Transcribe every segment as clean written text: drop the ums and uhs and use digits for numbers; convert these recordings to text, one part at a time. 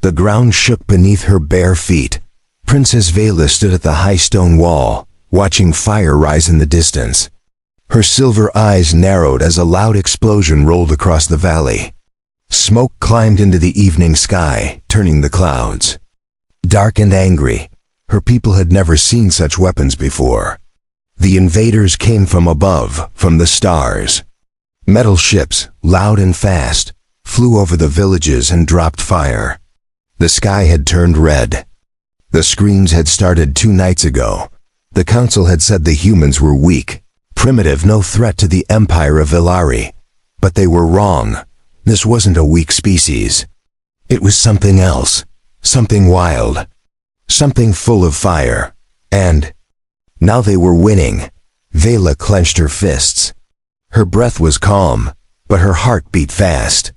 The ground shook beneath her bare feet. Princess Vela stood at the high stone wall, watching fire rise in the distance. Her silver eyes narrowed as a loud explosion rolled across the valley. Smoke climbed into the evening sky, turning the clouds. Dark and angry, her people had never seen such weapons before. The invaders came from above, from the stars. Metal ships, loud and fast, flew over the villages and dropped fire. The sky had turned red. The screams had started 2 nights ago. The council had said the humans were weak, primitive, no threat to the empire of Villari. But they were wrong. This wasn't a weak species. It was something else, something wild, something full of fire. And now they were winning. Vela clenched her fists. Her breath was calm, but her heart beat fast.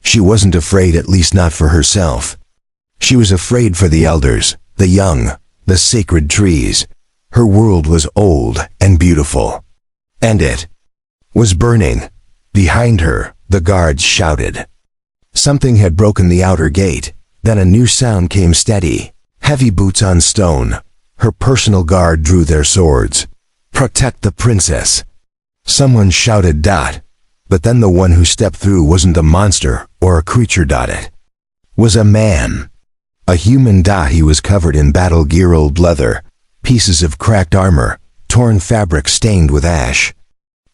She wasn't afraid, at least not for herself. She was afraid for the elders, the young, the sacred trees. Her world was old and beautiful. And it was burning. Behind her, the guards shouted. Something had broken the outer gate. Then a new sound came, steady. Heavy boots on stone. Her personal guard drew their swords. Protect the princess. Someone shouted. But then the one who stepped through wasn't a monster or a creature. It was a man. A human. He was covered in battle gear, old leather, pieces of cracked armor, torn fabric stained with ash.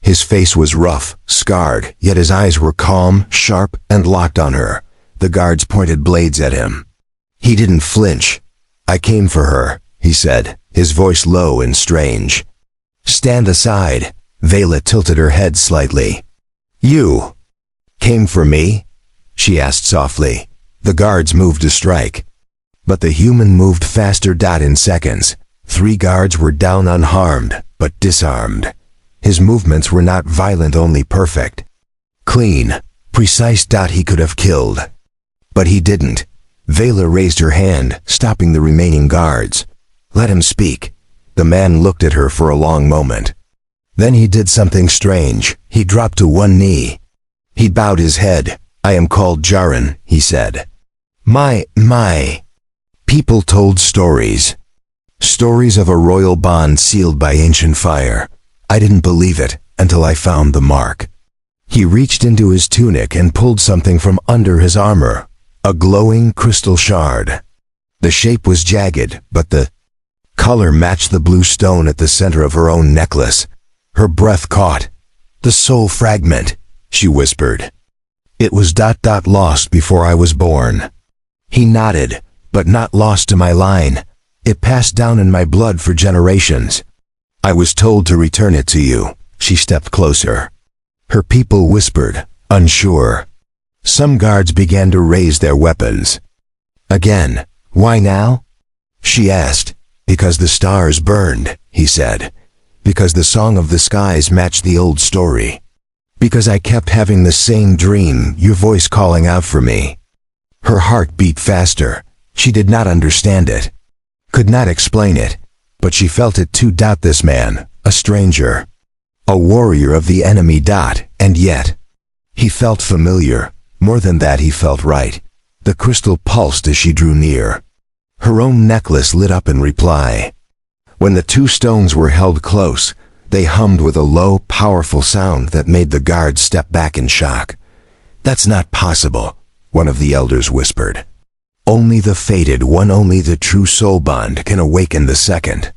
His face was rough, scarred, yet his eyes were calm, sharp, and locked on her. The guards pointed blades at him. He didn't flinch. I came for her, he said, his voice low and strange. Stand aside. Vela tilted her head slightly. You came for me? She asked softly. The guards moved to strike. But the human moved faster. In seconds, 3 guards were down, unharmed, but disarmed. His movements were not violent, only perfect. Clean, precise. He could have killed. But he didn't. Vela raised her hand, stopping the remaining guards. Let him speak. The man looked at her for a long moment. Then he did something strange. He dropped to one knee. He bowed his head. I am called Jaren, he said. My people told stories. Stories of a royal bond sealed by ancient fire. I didn't believe it until I found the mark. He reached into his tunic and pulled something from under his armor. A glowing crystal shard. The shape was jagged, but the color matched the blue stone at the center of her own necklace. Her breath caught. The Soul Fragment, she whispered. It was lost before I was born. He nodded, but not lost to my line. It passed down in my blood for generations. I was told to return it to you. She stepped closer. Her people whispered, unsure. Some guards began to raise their weapons. Again, why now? She asked. Because the stars burned, he said. Because the song of the skies matched the old story. Because I kept having the same dream, your voice calling out for me. Her heart beat faster. She did not understand it. Could not explain it. But she felt it too. This man, a stranger. A warrior of the enemy. And yet, he felt familiar. More than that, he felt right. The crystal pulsed as she drew near. Her own necklace lit up in reply. When the 2 stones were held close, they hummed with a low, powerful sound that made the guards step back in shock. That's not possible, one of the elders whispered. Only the fated one, only the true soul bond can awaken the second.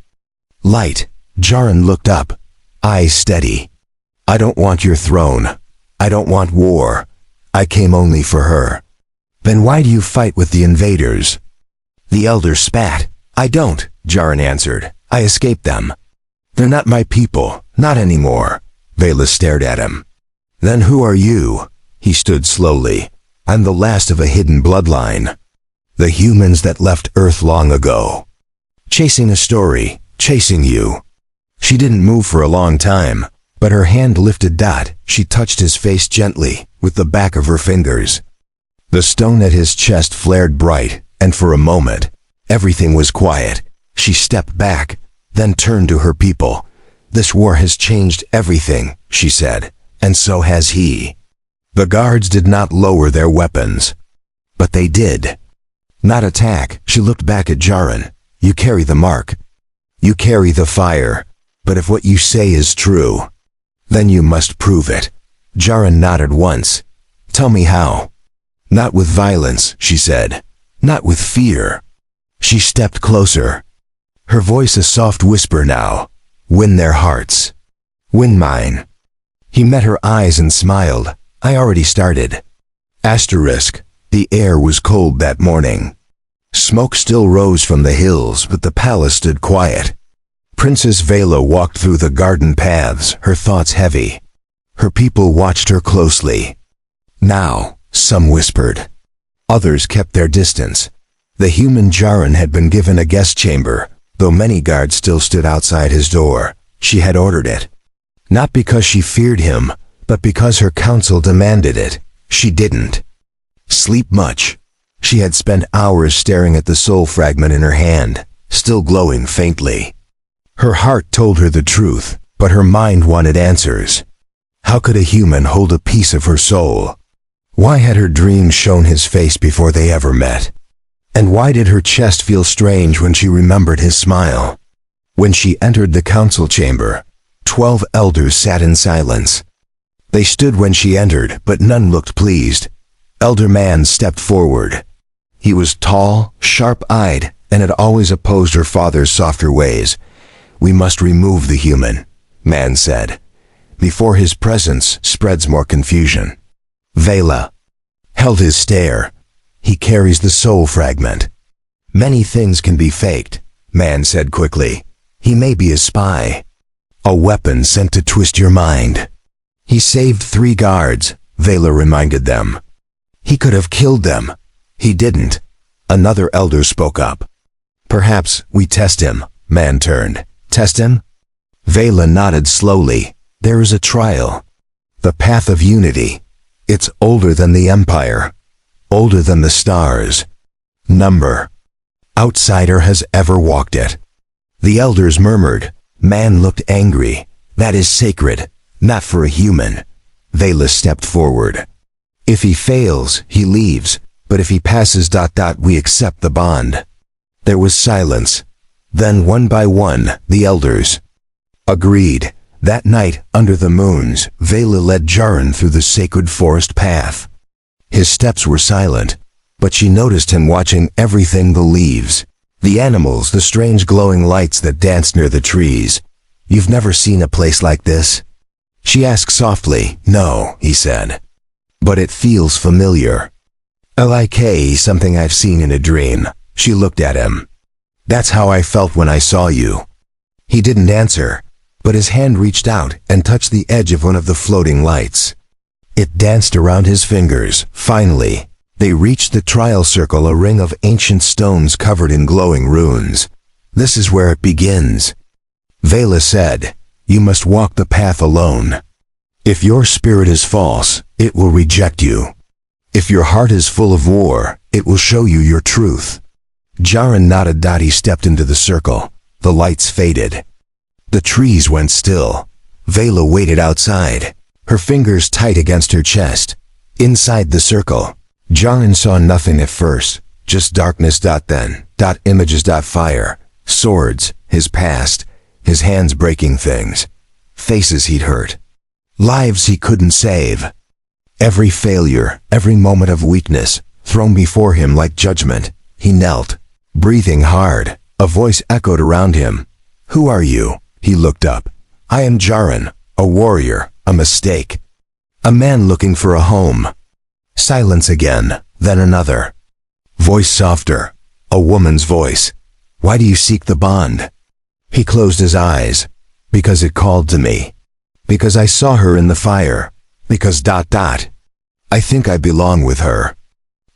Light. Jaren looked up, eyes steady. I don't want your throne. I don't want war. I came only for her. Then why do you fight with the invaders? The elder spat. I don't, Jaren answered. I escaped them. They're not my people, not anymore. Vela stared at him. Then who are you? He stood slowly. I'm the last of a hidden bloodline. The humans that left Earth long ago. Chasing a story, chasing you. She didn't move for a long time, but her hand lifted. She touched his face gently, with the back of her fingers. The stone at his chest flared bright, and for a moment, everything was quiet. She stepped back, then turned to her people. This war has changed everything, she said, and so has he. The guards did not lower their weapons. But they did. Not attack. She looked back at Jaren. You carry the mark. You carry the fire. But if what you say is true, then you must prove it. Jaren nodded once. Tell me how. Not with violence, she said. Not with fear. She stepped closer. Her voice a soft whisper now. Win their hearts. Win mine. He met her eyes and smiled. I already started. Asterisk. The air was cold that morning. Smoke still rose from the hills, but the palace stood quiet. Princess Vela walked through the garden paths, her thoughts heavy. Her people watched her closely. Now, some whispered. Others kept their distance. The human Jaren had been given a guest chamber, though many guards still stood outside his door. She had ordered it. Not because she feared him, but because her council demanded it. She didn't sleep much. She had spent hours staring at the soul fragment in her hand, still glowing faintly. Her heart told her the truth, but her mind wanted answers. How could a human hold a piece of her soul? Why had her dreams shown his face before they ever met? And why did her chest feel strange when she remembered his smile? When she entered the council chamber, 12 elders sat in silence. They stood when she entered, but none looked pleased. Elder Man stepped forward. He was tall, sharp-eyed, and had always opposed her father's softer ways. We must remove the human, Man said, before his presence spreads more confusion. Vela held his stare. He carries the soul fragment. Many things can be faked, Man said quickly. He may be a spy. A weapon sent to twist your mind. He saved 3 guards, Vela reminded them. He could have killed them. He didn't. Another elder spoke up. Perhaps we test him, Man turned. Test him? Vela nodded slowly. There is a trial. The path of unity. It's older than the empire. Older than the stars. Number. Outsider has ever walked it. The elders murmured. Man looked angry. That is sacred, not for a human. Vela stepped forward. If he fails, he leaves, but if he passes... we accept the bond. There was silence. Then one by one, the elders agreed. That night, under the moons, Vela led Jaren through the sacred forest path. His steps were silent, but she noticed him watching everything: the leaves, the animals, the strange glowing lights that danced near the trees. You've never seen a place like this? She asked softly. No, he said. But it feels familiar. Like something I've seen in a dream. She looked at him. That's how I felt when I saw you. He didn't answer, but his hand reached out and touched the edge of one of the floating lights. It danced around his fingers. Finally, they reached the trial circle, a ring of ancient stones covered in glowing runes. This is where it begins. Vela said, you must walk the path alone. If your spirit is false, it will reject you. If your heart is full of war, it will show you your truth. Jaren nodded. He stepped into the circle. The lights faded. The trees went still. Vela waited outside, her fingers tight against her chest. Inside the circle, Jaren saw nothing at first, just darkness. Then, images. Fire, swords, his past, his hands breaking things, faces he'd hurt, lives he couldn't save. Every failure, every moment of weakness, thrown before him like judgment. He knelt, breathing hard. A voice echoed around him. Who are you? He looked up. I am Jaren, a warrior, a mistake. A man looking for a home. Silence again, then another. Voice softer, a woman's voice. Why do you seek the bond? He closed his eyes. Because it called to me. Because I saw her in the fire. Because ... I think I belong with her.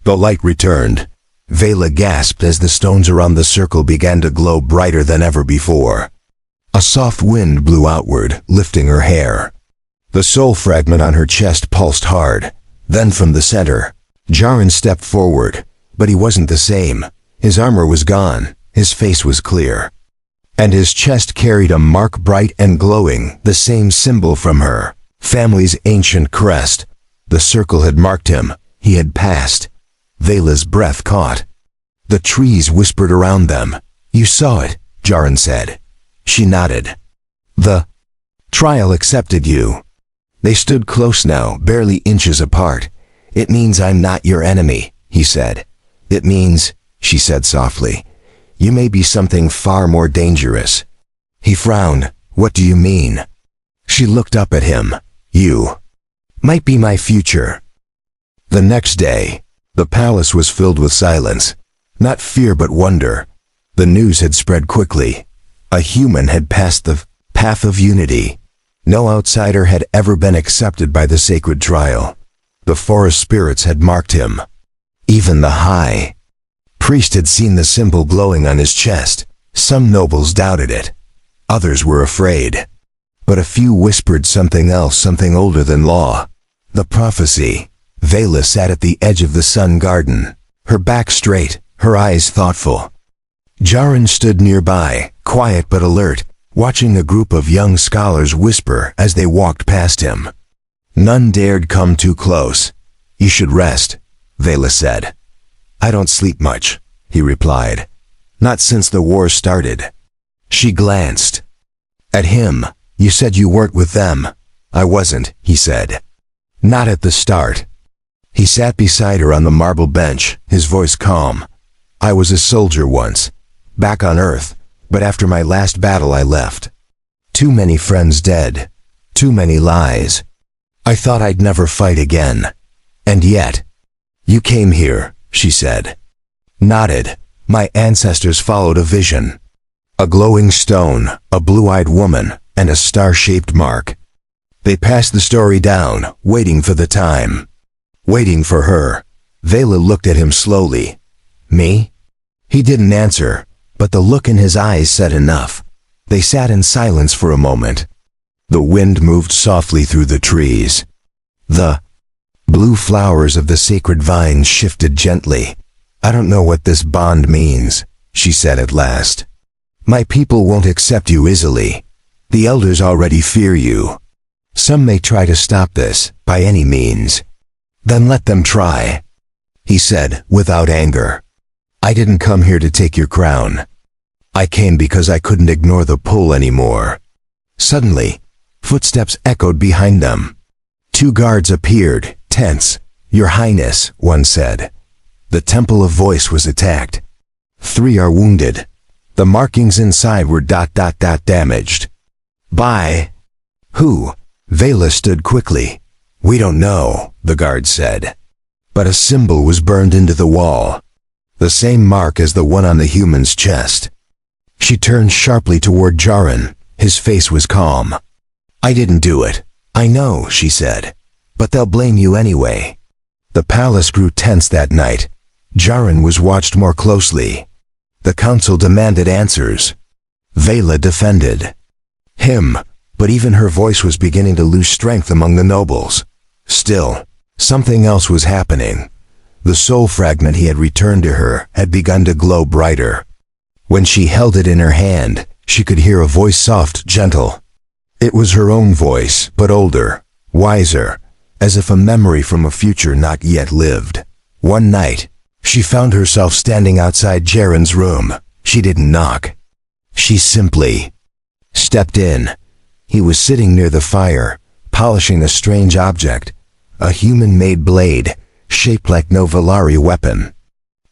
The light returned. Vela gasped as the stones around the circle began to glow brighter than ever before. A soft wind blew outward, lifting her hair. The soul fragment on her chest pulsed hard. Then from the center, Jaren stepped forward, but he wasn't the same. His armor was gone, his face was clear. And his chest carried a mark, bright and glowing, the same symbol from her family's ancient crest. The circle had marked him. He had passed. Vela's breath caught. The trees whispered around them. "You saw it," Jaren said. She nodded. "The trial accepted you." They stood close now, barely inches apart. "It means I'm not your enemy," he said. "It means," she said softly, "you may be something far more dangerous." He frowned. "What do you mean?" She looked up at him. "You might be my future." The next day, the palace was filled with silence. Not fear but wonder. The news had spread quickly. A human had passed the path of unity. No outsider had ever been accepted by the sacred trial. The forest spirits had marked him. Even the high priest had seen the symbol glowing on his chest. Some nobles doubted it. Others were afraid. But a few whispered something else, something older than law. The prophecy. Vela sat at the edge of the sun garden, her back straight, her eyes thoughtful. Jaren stood nearby, quiet but alert, watching a group of young scholars whisper as they walked past him. None dared come too close. "You should rest," Vela said. "I don't sleep much," he replied. "Not since the war started." She glanced at him. "You said you weren't with them." "I wasn't," he said. "Not at the start." He sat beside her on the marble bench, his voice calm. "I was a soldier once, back on Earth, but after my last battle I left. Too many friends dead. Too many lies. I thought I'd never fight again. And yet, you came here," she said. Nodded. "My ancestors followed a vision. A glowing stone, a blue-eyed woman, and a star-shaped mark. They passed the story down, waiting for the time. Waiting for her." Vela looked at him slowly. "Me?" He didn't answer, but the look in his eyes said enough. They sat in silence for a moment. The wind moved softly through the trees. The blue flowers of the sacred vines shifted gently. "I don't know what this bond means," she said at last. "My people won't accept you easily. The elders already fear you. Some may try to stop this, by any means." "Then let them try," he said, without anger. "I didn't come here to take your crown. I came because I couldn't ignore the pull anymore." Suddenly, footsteps echoed behind them. 2 guards appeared, tense. "Your Highness," one said. "The Temple of Voice was attacked. 3 are wounded. The markings inside were ... damaged." "By who?" Vela stood quickly. "We don't know," the guard said. But a symbol was burned into the wall. The same mark as the one on the human's chest. She turned sharply toward Jaren. His face was calm. "I didn't do it." "I know," she said. "But they'll blame you anyway." The palace grew tense that night. Jaren was watched more closely. The council demanded answers. Vela defended him, but even her voice was beginning to lose strength among the nobles. Still, something else was happening. The soul fragment he had returned to her had begun to glow brighter. When she held it in her hand, she could hear a voice, soft, gentle. It was her own voice, but older, wiser, as if a memory from a future not yet lived. One night, she found herself standing outside Jaren's room. She didn't knock. She simply stepped in. He was sitting near the fire, polishing a strange object, a human-made blade, shaped like no Valari weapon.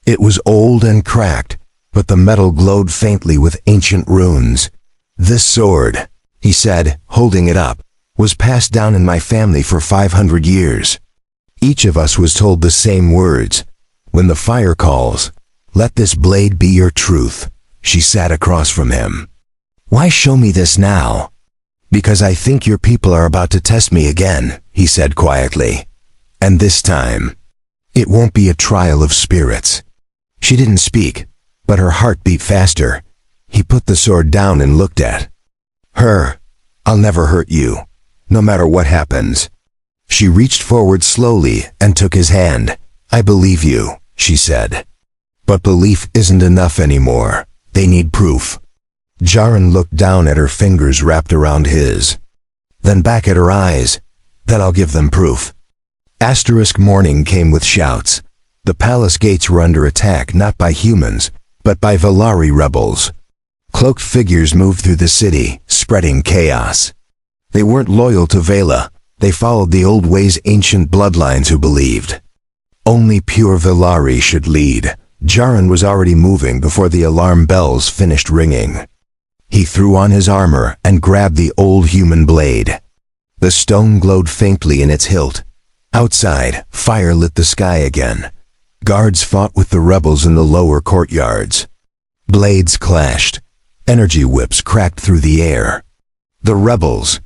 It was old and cracked, but the metal glowed faintly with ancient runes. "This sword," he said, holding it up, "was passed down in my family for 500 years. Each of us was told the same words. When the fire calls, let this blade be your truth." She sat across from him. "Why show me this now?" "Because I think your people are about to test me again," he said quietly. "And this time, it won't be a trial of spirits." She didn't speak, but her heart beat faster. He put the sword down and looked at her. "I'll never hurt you, no matter what happens." She reached forward slowly and took his hand. "I believe you," she said. "But belief isn't enough anymore. They need proof." Jaren looked down at her fingers wrapped around his, then back at her eyes. "Then I'll give them proof." Morning came with shouts. The palace gates were under attack not by humans, but by Velari rebels. Cloaked figures moved through the city, spreading chaos. They weren't loyal to Vela. They followed the old ways, ancient bloodlines who believed only pure Velari should lead. Jaren was already moving before the alarm bells finished ringing. He threw on his armor and grabbed the old human blade. The stone glowed faintly in its hilt. Outside, fire lit the sky again. Guards fought with the rebels in the lower courtyards. Blades clashed. Energy whips cracked through the air. The rebels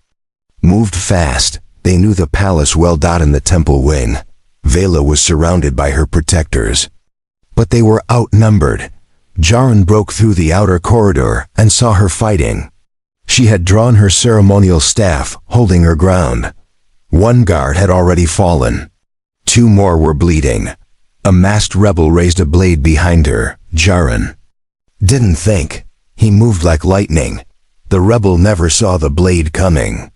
moved fast. They knew the palace well. In the temple wing, Vela was surrounded by her protectors. But they were outnumbered. Jaren broke through the outer corridor and saw her fighting. She had drawn her ceremonial staff, holding her ground. One guard had already fallen. 2 more were bleeding. A masked rebel raised a blade behind her. Jaren didn't think. He moved like lightning. The rebel never saw the blade coming.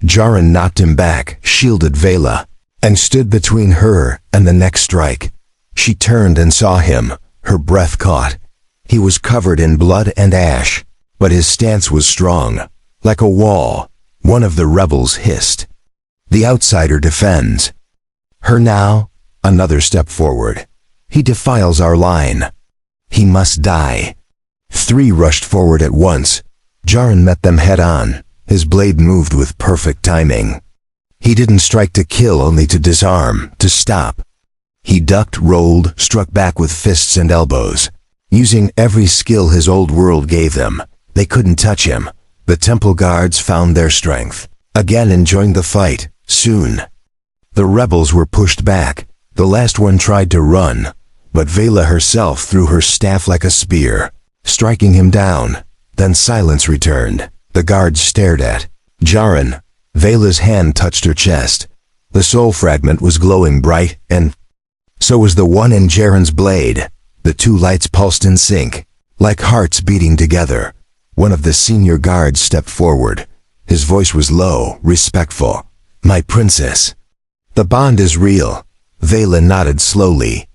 Jaren knocked him back, shielded Vela, and stood between her and the next strike. She turned and saw him. Her breath caught. He was covered in blood and ash, but his stance was strong, like a wall. One of the rebels hissed. The outsider defends her now. Another step forward. He defiles our line. He must die. 3 rushed forward at once. Jaren met them head on. His blade moved with perfect timing. He didn't strike to kill, only to disarm, to stop. He ducked, rolled, struck back with fists and elbows. Using every skill his old world gave them, they couldn't touch him. The temple guards found their strength again and joined the fight. Soon, the rebels were pushed back. The last one tried to run, but Vela herself threw her staff like a spear, striking him down. Then silence returned. The guards stared at Jaren. Vela's hand touched her chest. The soul fragment was glowing bright, and so was the one in Jaren's blade. The 2 lights pulsed in sync, like hearts beating together. One of the senior guards stepped forward. His voice was low, respectful. "My princess." "The bond is real." Vela nodded slowly.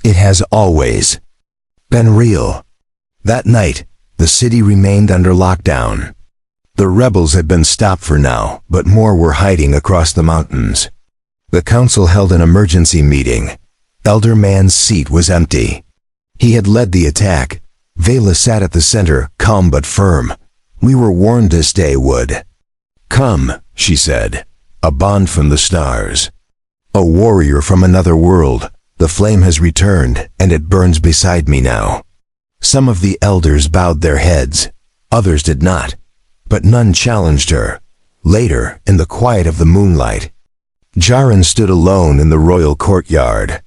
"It has always been real." That night, the city remained under lockdown. The rebels had been stopped for now, but more were hiding across the mountains. The council held an emergency meeting. Elder Man's seat was empty. He had led the attack. Vela sat at the center, calm but firm. "We were warned this day would come," she said. "A bond from the stars. A warrior from another world. The flame has returned, and it burns beside me now." Some of the elders bowed their heads. Others did not. But none challenged her. Later, in the quiet of the moonlight, Jaren stood alone in the royal courtyard.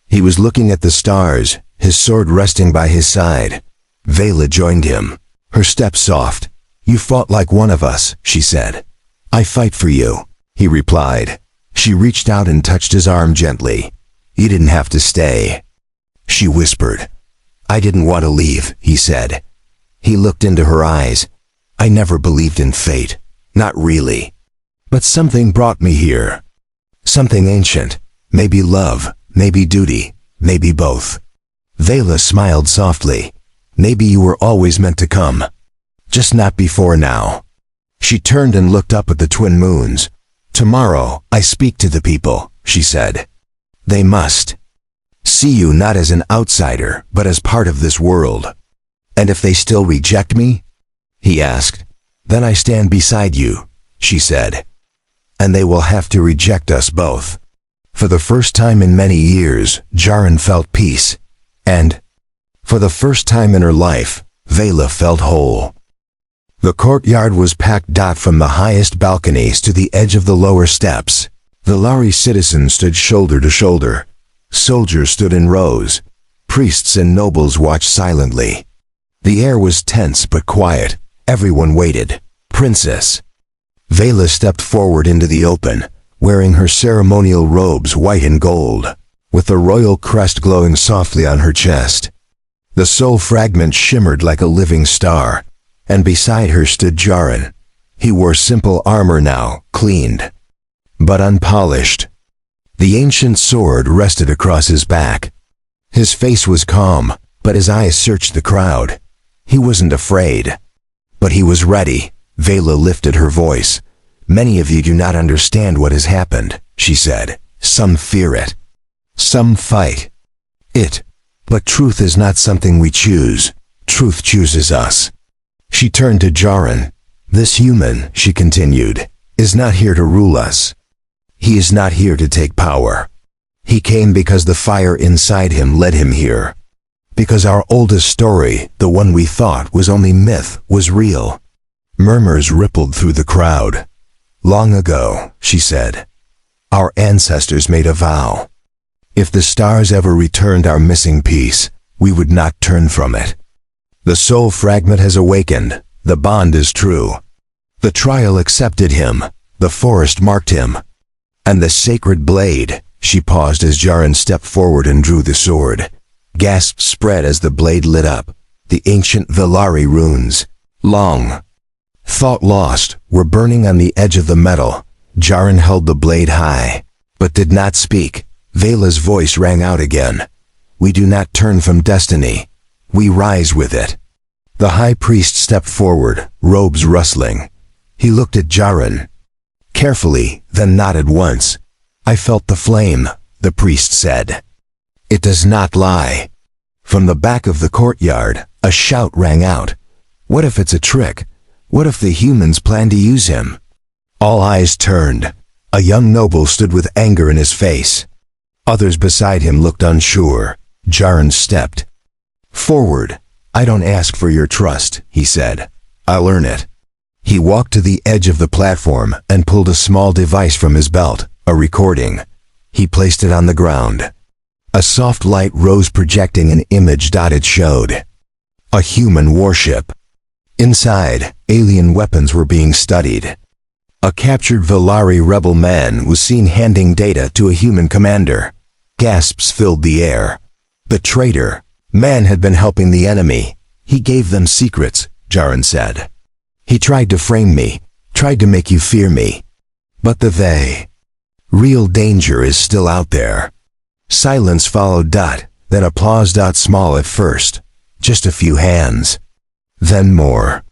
He was looking at the stars, his sword resting by his side. Vela joined him, her step soft. "You fought like one of us," she said. "I fight for you," he replied. She reached out and touched his arm gently. "You didn't have to stay," she whispered. "I didn't want to leave," he said. He looked into her eyes. "I never believed in fate. Not really. But something brought me here. Something ancient. Maybe love, maybe duty, maybe both." Vela smiled softly. "Maybe you were always meant to come. Just not before now." She turned and looked up at the twin moons. "Tomorrow, I speak to the people," she said. "They must see you not as an outsider, but as part of this world." "And if they still reject me?" he asked. "Then I stand beside you," she said. "And they will have to reject us both." For the first time in many years, Jaren felt peace. And, for the first time in her life, Vela felt whole. The courtyard was packed. From the highest balconies to the edge of the lower steps, Velari citizens stood shoulder to shoulder. Soldiers stood in rows. Priests and nobles watched silently. The air was tense but quiet. Everyone waited. "Princess." Vela stepped forward into the open, wearing her ceremonial robes white and gold, with the royal crest glowing softly on her chest. The soul fragment shimmered like a living star, and beside her stood Jaren. He wore simple armor now, cleaned, but unpolished. The ancient sword rested across his back. His face was calm, but his eyes searched the crowd. He wasn't afraid. But he was ready. Vela lifted her voice. "Many of you do not understand what has happened," she said. "Some fear it. Some fight it. But truth is not something we choose. Truth chooses us." She turned to Jaren. "This human," she continued, "is not here to rule us. He is not here to take power. He came because the fire inside him led him here. Because our oldest story, the one we thought was only myth, was real." Murmurs rippled through the crowd. "Long ago," she said, "our ancestors made a vow. If the stars ever returned our missing piece, we would not turn from it. The soul fragment has awakened. The bond is true. The trial accepted him. The forest marked him. And the sacred blade," she paused as Jaren stepped forward and drew the sword. Gasps spread as the blade lit up. The ancient Velari runes, long thought lost, were burning on the edge of the metal. Jaren held the blade high, but did not speak. Vela's voice rang out again. "We do not turn from destiny. We rise with it." The high priest stepped forward, robes rustling. He looked at Jaren carefully, then nodded once. "I felt the flame," the priest said. "It does not lie." From the back of the courtyard, a shout rang out. "What if it's a trick? What if the humans plan to use him?" All eyes turned. A young noble stood with anger in his face. Others beside him looked unsure. Jaren stepped forward. "I don't ask for your trust," he said. "I'll earn it." He walked to the edge of the platform and pulled a small device from his belt, a recording. He placed it on the ground. A soft light rose, projecting an image. It showed a human warship. Inside, alien weapons were being studied. A captured Velari rebel man was seen handing data to a human commander. Gasps filled the air. The traitor. Man had been helping the enemy. He gave them secrets, Jaren said. He tried to frame me, tried to make you fear me. But the real danger is still out there. Silence followed. Then applause. Small at first. Just a few hands. Then more.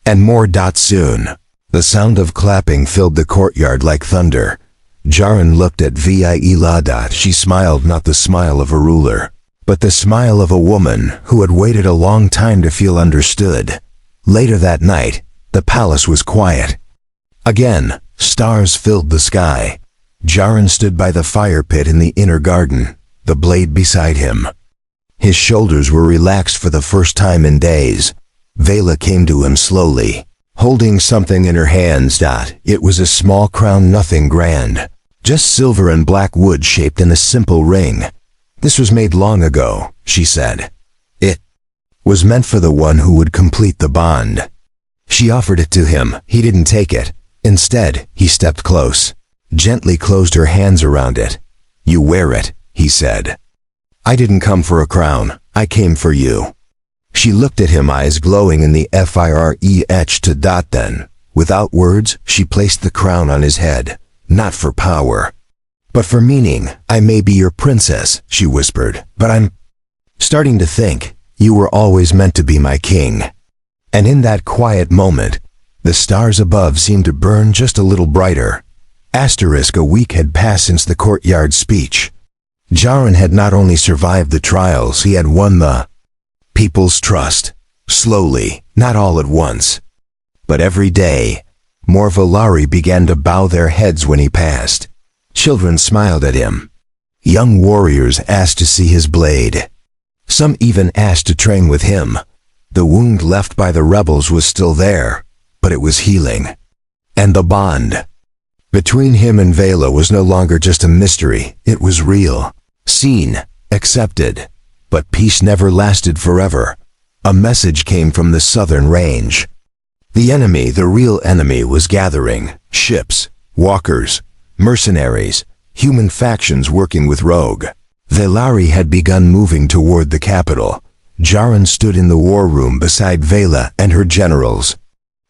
And more. Soon. The sound of clapping filled the courtyard like thunder. Jaren looked at Vila. She smiled, not the smile of a ruler, but the smile of a woman who had waited a long time to feel understood. Later that night, the palace was quiet. Again, stars filled the sky. Jaren stood by the fire pit in the inner garden, the blade beside him. His shoulders were relaxed for the first time in days. Vela came to him slowly, holding something in her hands. It was a small crown, nothing grand, just silver and black wood shaped in a simple ring. "This was made long ago," she said. "It was meant for the one who would complete the bond." She offered it to him. He didn't take it. Instead, he stepped close, gently closed her hands around it. "You wear it," he said. "I didn't come for a crown. I came for you." She looked at him, eyes glowing in the fire etched to. Then, without words, she placed the crown on his head. "Not for power, but for meaning. I may be your princess," she whispered, "but I'm starting to think you were always meant to be my king." And in that quiet moment, the stars above seemed to burn just a little brighter. A week had passed since the courtyard speech. Jaren had not only survived the trials, he had won the people's trust. Slowly, not all at once. But every day, more Velari began to bow their heads when he passed. Children smiled at him. Young warriors asked to see his blade. Some even asked to train with him. The wound left by the rebels was still there, but it was healing. And the bond between him and Vela was no longer just a mystery, it was real. Seen, accepted. But peace never lasted forever. A message came from the southern range. The enemy, the real enemy, was gathering. Ships, walkers, mercenaries, human factions working with rogue. Velari had begun moving toward the capital. Jaren stood in the war room beside Vela and her generals.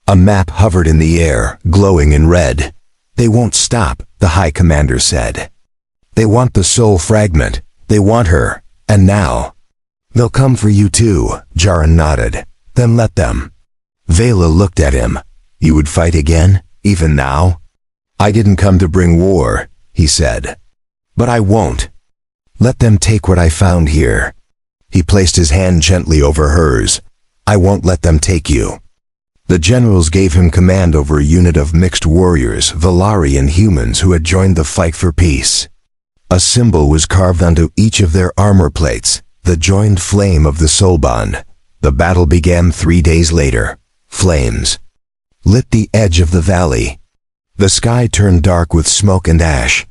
A map hovered in the air, glowing in red. "They won't stop," the High Commander said. They want the Soul Fragment. They want her. And now. They'll come for you too, Jaren nodded. Then let them. Vela looked at him. You would fight again, even now? I didn't come to bring war, he said. But I won't. Let them take what I found here. He placed his hand gently over hers. I won't let them take you. The generals gave him command over a unit of mixed warriors, Valari and humans who had joined the fight for peace. A symbol was carved onto each of their armor plates, the joined flame of the soul bond. The battle began 3 days later. Flames lit the edge of the valley. The sky turned dark with smoke and ash.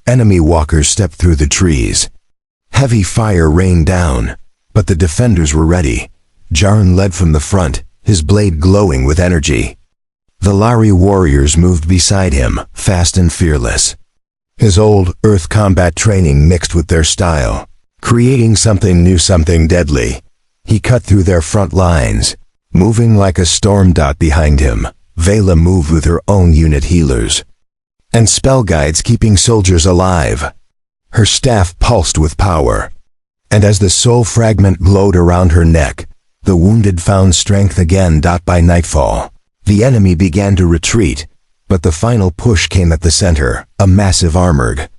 Enemy walkers stepped through the trees. Heavy fire rained down, but the defenders were ready. Jaren led from the front, his blade glowing with energy. Valari warriors moved beside him, fast and fearless. His old earth combat training mixed with their style, creating something new, something deadly. He cut through their front lines, moving like a storm dot behind him. Vela moved with her own unit healers and spell guides keeping soldiers alive. Her staff pulsed with power, and as the soul fragment glowed around her neck, the wounded found strength again. By nightfall, the enemy began to retreat, but the final push came at the center, a massive armored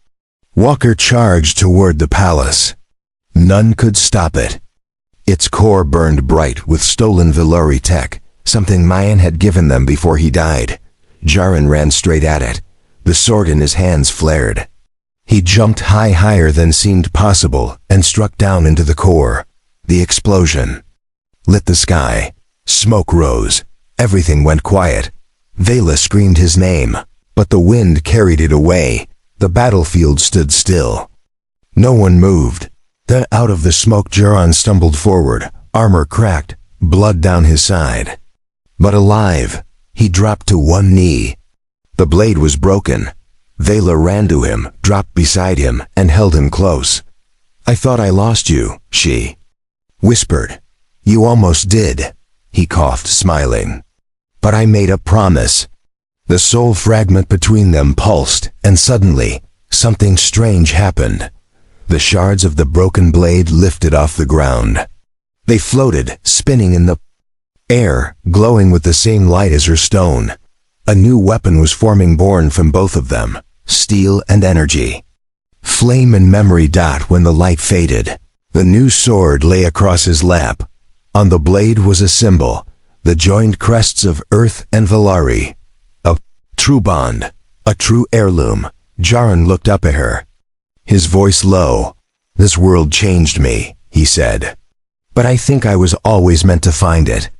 walker charged toward the palace. None could stop it. Its core burned bright with stolen Valari tech, something Mayan had given them before he died. Jaren ran straight at it. The sword in his hands flared. He jumped higher than seemed possible and struck down into the core. The explosion lit the sky. Smoke rose. Everything went quiet. Vela screamed his name, but the wind carried it away. The battlefield stood still. No one moved. Then out of the smoke Jaren stumbled forward, armor cracked, blood down his side. But alive, he dropped to one knee. The blade was broken. Vela ran to him, dropped beside him, and held him close. I thought I lost you, she whispered. You almost did, he coughed, smiling. But I made a promise. The soul fragment between them pulsed, and suddenly, something strange happened. The shards of the broken blade lifted off the ground. They floated, spinning in the air, glowing with the same light as her stone. A new weapon was forming, born from both of them, steel and energy. Flame and memory. When the light faded, the new sword lay across his lap. On the blade was a symbol, the joined crests of Earth and Valari. A true bond, a true heirloom. Jaren looked up at her, his voice low. This world changed me, he said. But I think I was always meant to find it.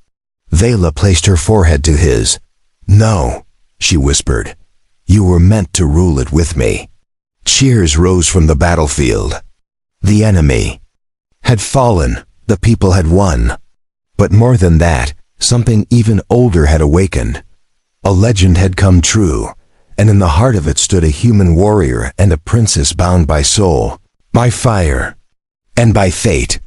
Vela placed her forehead to his. No, she whispered. You were meant to rule it with me. Cheers rose from the battlefield. The enemy had fallen, the people had won. But more than that, something even older had awakened. A legend had come true, and in the heart of it stood a human warrior and a princess bound by soul, by fire, and by fate.